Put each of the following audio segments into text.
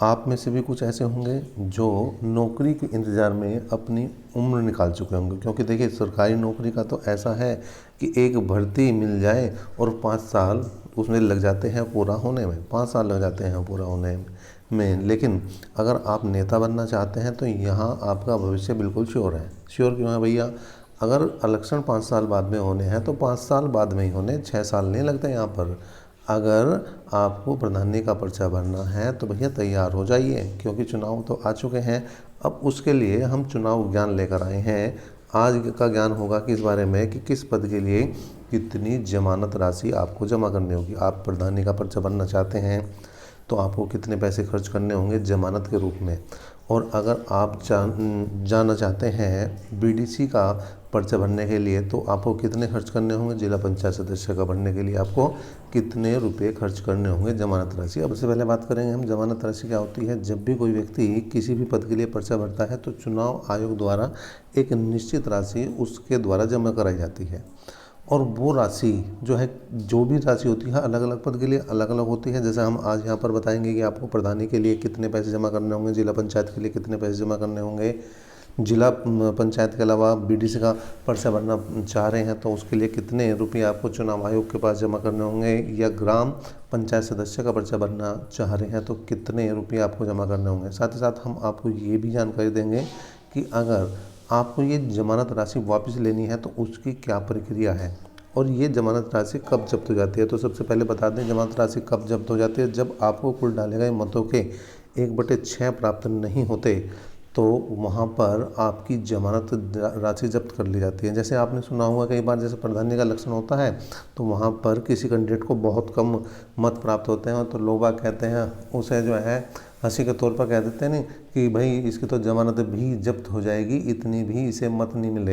आप में से भी कुछ ऐसे होंगे जो नौकरी के इंतज़ार में अपनी उम्र निकाल चुके होंगे, क्योंकि देखिए सरकारी नौकरी का तो ऐसा है कि एक भर्ती मिल जाए और 5 साल उसमें लग जाते हैं पूरा होने में, 5 साल लग जाते हैं पूरा होने में। लेकिन अगर आप नेता बनना चाहते हैं तो यहाँ आपका भविष्य बिल्कुल श्योर है। श्योर क्यों है भैया? अगर इलेक्शन 5 साल बाद में होने हैं तो 5 साल बाद में ही होने, 6 साल नहीं लगते यहाँ पर। अगर आपको प्रधानी का पर्चा भरना है तो भैया तैयार हो जाइए, क्योंकि चुनाव तो आ चुके हैं। अब उसके लिए हम चुनाव ज्ञान लेकर आए हैं। आज का ज्ञान होगा किस बारे में कि किस पद के लिए कितनी जमानत राशि आपको जमा करनी होगी। आप प्रधानी का पर्चा भरना चाहते हैं तो आपको कितने पैसे खर्च करने होंगे जमानत के रूप में। और अगर आप जाना चाहते हैं बीडीसी का पर्चा भरने के लिए तो आपको कितने खर्च करने होंगे, जिला पंचायत सदस्य का भरने के लिए आपको कितने रुपए खर्च करने होंगे जमानत राशि। अब इससे पहले बात करेंगे हम जमानत राशि क्या होती है। जब भी कोई व्यक्ति किसी भी पद के लिए पर्चा भरता है तो चुनाव आयोग द्वारा एक निश्चित राशि उसके द्वारा जमा कराई जाती है। और वो राशि जो है, जो भी राशि होती है अलग अलग पद के लिए अलग अलग होती है। जैसे हम आज यहाँ पर बताएंगे कि आपको प्रधानी के लिए कितने पैसे जमा करने होंगे, जिला पंचायत के लिए कितने पैसे जमा करने होंगे, जिला पंचायत के अलावा बीडीसी का पर्चा भरना चाह रहे हैं तो उसके लिए कितने रुपये आपको चुनाव आयोग के पास जमा करने होंगे, या ग्राम पंचायत सदस्य का पर्चा भरना चाह रहे हैं तो कितने रुपये आपको जमा करने होंगे। साथ ही साथ हम आपको ये भी जानकारी देंगे कि अगर आपको ये जमानत राशि वापस लेनी है तो उसकी क्या प्रक्रिया है और ये जमानत राशि कब जब्त हो जाती है। तो सबसे पहले बता दें जमानत राशि कब जब्त हो जाती है। जब आपको कुल डाले गए मतों के 1/6 प्राप्त नहीं होते तो वहाँ पर आपकी जमानत राशि जब्त कर ली जाती है। जैसे आपने सुना होगा कई बार, जैसे प्रधानी का इलेक्शन होता है तो वहाँ पर किसी कैंडिडेट को बहुत कम मत प्राप्त होते हैं तो लोग बाग कहते हैं, उसे जो है हंसी के तौर पर कह देते हैं नहीं कि भाई इसकी तो जमानत भी जब्त हो जाएगी, इतनी भी इसे मत नहीं मिले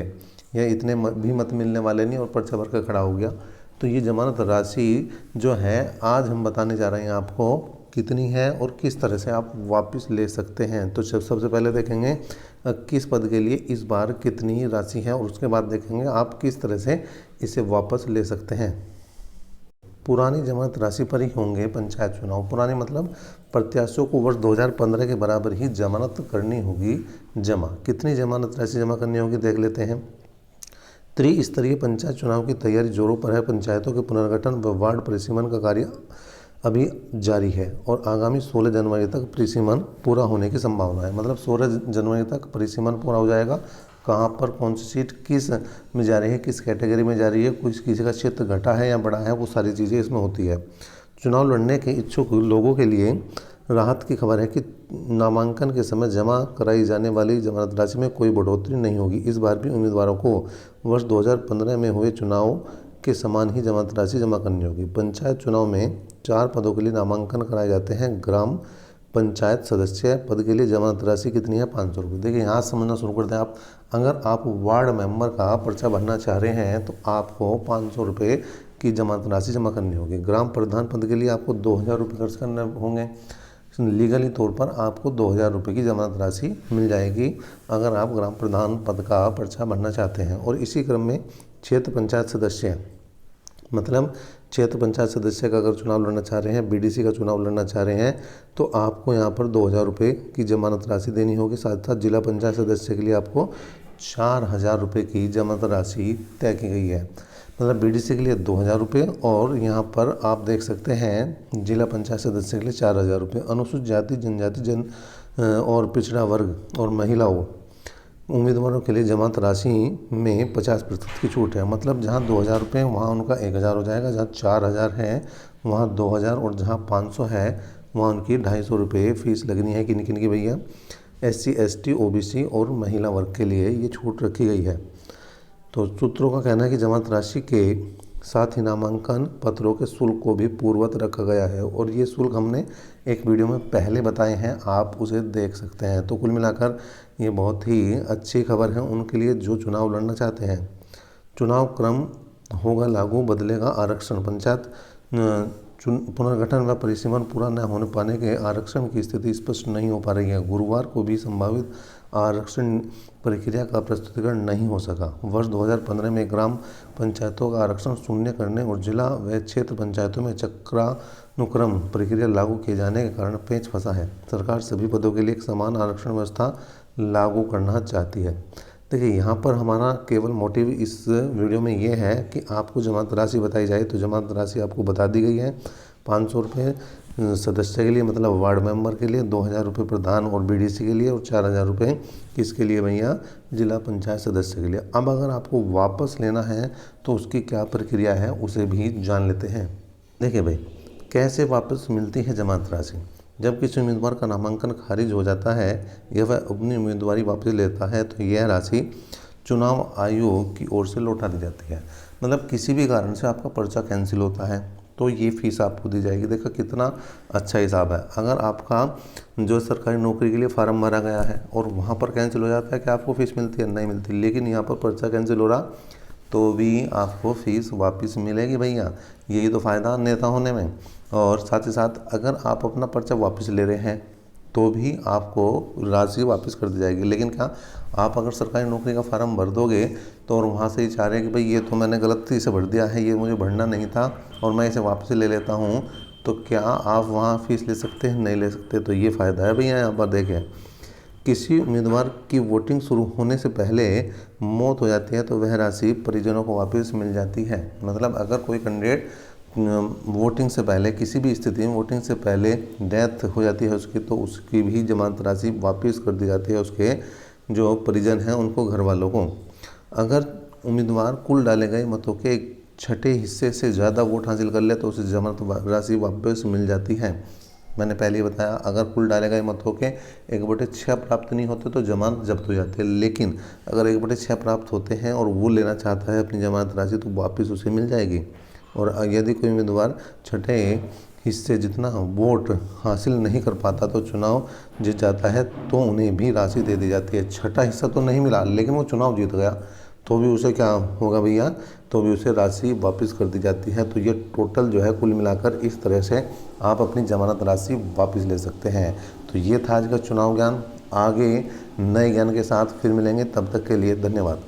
या इतने भी मत मिलने वाले नहीं, और पर्चा भर कर खड़ा हो गया। तो ये जमानत राशि जो है आज हम बताने जा रहे हैं आपको कितनी है और किस तरह से आप वापस ले सकते हैं। तो सबसे पहले देखेंगे किस पद के लिए इस बार कितनी राशि है और उसके बाद देखेंगे आप किस तरह से इसे वापस ले सकते हैं। पुरानी जमानत राशि पर ही होंगे पंचायत चुनाव। पुरानी मतलब प्रत्याशियों को वर्ष 2015 के बराबर ही जमानत करनी होगी जमा। कितनी जमानत राशि जमा करनी होगी देख लेते हैं। त्रिस्तरीय पंचायत चुनाव की तैयारी जोरों पर है। पंचायतों के पुनर्गठन व वार्ड परिसीमन का कार्य अभी जारी है और आगामी 16 जनवरी तक परिसीमन पूरा होने की संभावना है। मतलब 16 जनवरी तक परिसीमन पूरा हो जाएगा। कहाँ पर कौन सी सीट किस में जा रही है, किस कैटेगरी में जा रही है, कुछ किसी का क्षेत्र घटा है या बढ़ा है, वो सारी चीज़ें इसमें होती है। चुनाव लड़ने के इच्छुक लोगों के लिए राहत की खबर है कि नामांकन के समय जमा कराई जाने वाली जमानत राशि में कोई बढ़ोतरी नहीं होगी। इस बार भी उम्मीदवारों को वर्ष 2015 में हुए चुनाव के समान ही जमानत राशि जमा करनी होगी। पंचायत चुनाव में 4 पदों के लिए नामांकन कराए जाते हैं। ग्राम पंचायत सदस्य पद के लिए जमानत राशि कितनी है? 500 रुपये। देखिए यहाँ समझना शुरू करते हैं आप। अगर आप वार्ड मेंबर का पर्चा भरना चाह रहे हैं तो आपको 500 रुपये की जमानत राशि जमा करनी होगी। ग्राम प्रधान पद के लिए आपको 2000 रुपये खर्च करने होंगे। लीगली तौर पर आपको 2000 रुपये की जमानत राशि मिल जाएगी अगर आप ग्राम प्रधान पद का पर्चा भरना चाहते हैं। और इसी क्रम में क्षेत्र पंचायत सदस्य, मतलब क्षेत्र पंचायत सदस्य का अगर चुनाव लड़ना चाह रहे हैं, बीडीसी का चुनाव लड़ना चाह रहे हैं तो आपको यहाँ पर 2000 रुपये की जमानत राशि देनी होगी। साथ साथ जिला पंचायत सदस्य के लिए आपको 4000 रुपये की जमानत राशि तय की गई है। मतलब बीडीसी के लिए 2000 रुपये और यहाँ पर आप देख सकते हैं जिला पंचायत सदस्य के लिए 4000 रुपये। अनुसूचित जाति, जनजाति, और पिछड़ा वर्ग और महिलाओं उम्मीदवारों के लिए जमानत राशि में 50% की छूट है। मतलब जहाँ 2000 रुपये वहाँ उनका 1000 हो जाएगा, जहाँ 4000 है वहाँ 2000 और जहाँ 500 है वहाँ उनकी 250 रुपये फीस लगनी है। किन किन की भैया? SC, ST, OBC और महिला वर्ग के लिए ये छूट रखी गई है। तो सूत्रों का कहना है कि जमानत राशि के साथ ही नामांकन पत्रों के शुल्क को भी पूर्ववत रखा गया है और ये शुल्क हमने एक वीडियो में पहले बताए हैं, आप उसे देख सकते हैं। तो कुल मिलाकर ये बहुत ही अच्छी खबर है उनके लिए जो चुनाव लड़ना चाहते हैं। चुनाव क्रम होगा लागू, बदलेगा आरक्षण। पंचायत पुनर्गठन व परिसीमन पूरा न होने पाने के आरक्षण की स्थिति स्पष्ट नहीं हो पा रही है। गुरुवार को भी संभावित आरक्षण प्रक्रिया का प्रस्तुतिकरण नहीं हो सका। वर्ष 2015 में ग्राम पंचायतों का आरक्षण शून्य करने और जिला व क्षेत्र पंचायतों में अनुक्रम प्रक्रिया लागू किए जाने के कारण पेच फंसा है। सरकार सभी पदों के लिए एक समान आरक्षण व्यवस्था लागू करना चाहती है। देखिए यहाँ पर हमारा केवल मोटिव इस वीडियो में ये है कि आपको जमानत राशि बताई जाए, तो जमानत राशि आपको बता दी गई है। 500 रुपये सदस्य के लिए, मतलब वार्ड मेंबर के लिए, 2000 रुपये प्रधान और बीडीसी के लिए, और 4000 रुपये किसके लिए भैया, जिला पंचायत सदस्य के लिए। अब अगर आपको वापस लेना है तो उसकी क्या प्रक्रिया है उसे भी जान लेते हैं। देखिए भाई, कैसे वापस मिलती है जमानत राशि। जब किसी उम्मीदवार का नामांकन खारिज हो जाता है या वह अपनी उम्मीदवारी वापस लेता है तो यह राशि चुनाव आयोग की ओर से लौटा दी जाती है। मतलब किसी भी कारण से आपका पर्चा कैंसिल होता है तो ये फीस आपको दी जाएगी। देखो कितना अच्छा हिसाब है। अगर आपका जो सरकारी नौकरी के लिए फार्म भरा गया है और वहाँ पर कैंसिल हो जाता है कि आपको फीस मिलती है, नहीं मिलती, लेकिन यहाँ पर पर्चा कैंसिल हो रहा तो भी आपको फीस वापस मिलेगी भैया। यही तो फ़ायदा नेता होने में। और साथ ही साथ अगर आप अपना पर्चा वापस ले रहे हैं तो भी आपको राशि वापस कर दी जाएगी। लेकिन क्या, आप अगर सरकारी नौकरी का फार्म भर दोगे तो और वहाँ से ही चाह रहे हैं कि भाई ये तो मैंने गलती से भर दिया है, ये मुझे भरना नहीं था और मैं इसे वापस ले लेता हूँ, तो क्या आप वहाँ फीस ले सकते हैं? नहीं ले सकते। तो ये फ़ायदा है भैया। यहाँ पर देखें, किसी उम्मीदवार की वोटिंग शुरू होने से पहले मौत हो जाती है तो वह राशि परिजनों को वापस मिल जाती है। मतलब अगर कोई कैंडिडेट वोटिंग से पहले, किसी भी स्थिति में वोटिंग से पहले डेथ हो जाती है उसकी, तो उसकी भी जमानत राशि वापस कर दी जाती है उसके जो परिजन हैं उनको, घर वालों को। अगर उम्मीदवार कुल डाले गए मतों के छठे हिस्से से ज़्यादा वोट हासिल कर ले तो उसे जमानत राशि वापस मिल जाती है। मैंने पहले ही बताया, अगर कुल डाले गए मतों के 1/6 प्राप्त नहीं होते तो जमानत जब्त हो जाती है। लेकिन अगर 1/6 प्राप्त होते हैं और वो लेना चाहता है अपनी जमानत राशि तो वापस उसे मिल जाएगी। और यदि कोई उम्मीदवार छठे हिस्से जितना वोट हासिल नहीं कर पाता तो चुनाव जीत जाता है तो उन्हें भी राशि दे दी जाती है। छठा हिस्सा तो नहीं मिला लेकिन वो चुनाव जीत गया तो भी उसे क्या होगा भैया, तो भी उसे राशि वापस कर दी जाती है। तो ये टोटल जो है कुल मिलाकर इस तरह से आप अपनी जमानत राशि वापस ले सकते हैं। तो ये था आज का चुनाव ज्ञान। आगे नए ज्ञान के साथ फिर मिलेंगे, तब तक के लिए धन्यवाद।